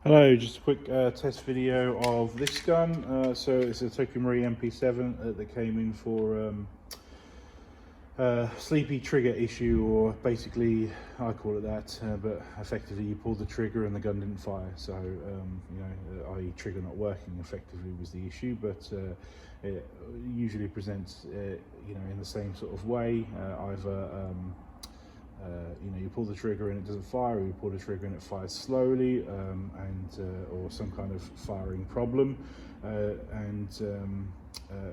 Hello, just a quick test video of this gun. So it's a TM Mp7 that came in for sleepy trigger issue, or basically I call it that, but effectively you pulled the trigger and the gun didn't fire. So i.e. trigger not working effectively was the issue, but it usually presents in the same sort of way. Either you pull the trigger and it doesn't fire, or you pull the trigger and it fires slowly, or some kind of firing problem.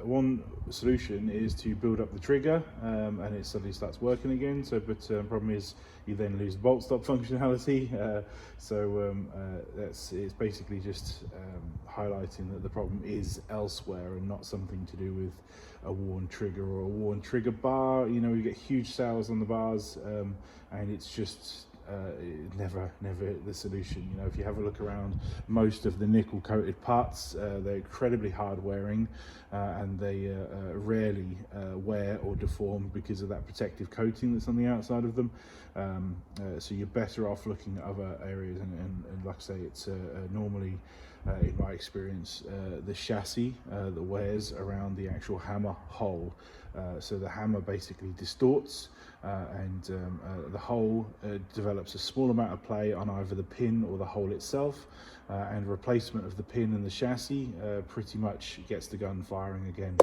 One solution is to build up the trigger, and it suddenly starts working again. But problem is you then lose bolt stop functionality. It's basically just highlighting that the problem is elsewhere and not something to do with a worn trigger or a worn trigger bar. You get huge sales on the bars, and it's just never the solution. If you have a look around, most of the nickel coated parts, they're incredibly hard wearing, and they rarely wear or deform because of that protective coating that's on the outside of them. So you're better off looking at other areas, and like I say, it's normally in my experience the chassis that wears around the actual hammer hole. So the hammer basically distorts, and the hole develops a small amount of play on either the pin or the hole itself, and replacement of the pin and the chassis pretty much gets the gun firing again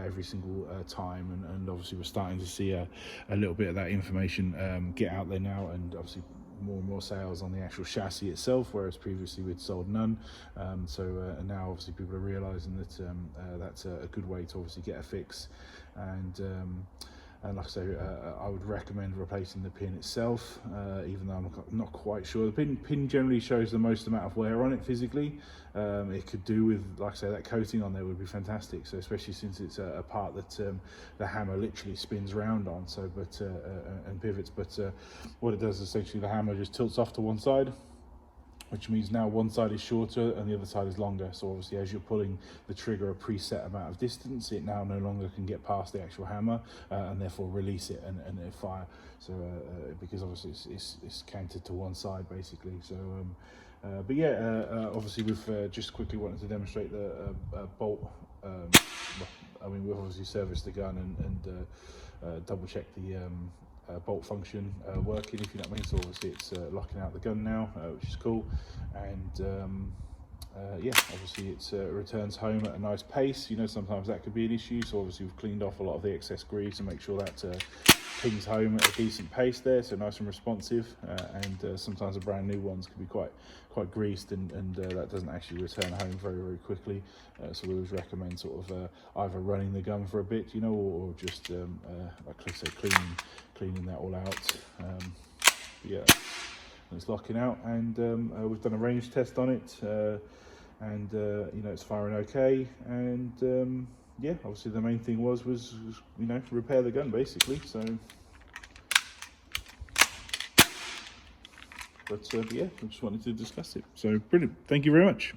every single time. And obviously we're starting to see a little bit of that information get out there now, and obviously more and more sales on the actual chassis itself, whereas previously we'd sold none. And now obviously people are realizing that that's a good way to obviously get a fix. And like I say, I would recommend replacing the pin itself, even though I'm not quite sure. The pin generally shows the most amount of wear on it physically. It could do with, like I say, that coating on there would be fantastic. So especially since it's a part that the hammer literally spins round on, and pivots. But what it does is essentially the hammer just tilts off to one side, which means now one side is shorter and the other side is longer. So obviously as you're pulling the trigger a preset amount of distance, it now no longer can get past the actual hammer, and therefore release it and it fire. So because obviously it's canted to one side basically. So obviously we've just quickly wanted to demonstrate the bolt. We've obviously serviced the gun and double checked the bolt function working, if you know what I mean. So obviously it's locking out the gun now, which is cool. And obviously it returns home at a nice pace. Sometimes that could be an issue, so obviously we've cleaned off a lot of the excess grease and make sure that pings home at a decent pace there, so nice and responsive. And sometimes the brand new ones can be quite greased, and that doesn't actually return home very quickly. So we always recommend sort of either running the gun for a bit, or just like I say, cleaning that all out. It's locking out, and we've done a range test on it, and it's firing okay. And obviously the main thing was repair the gun basically. So I just wanted to discuss it. So brilliant, thank you very much.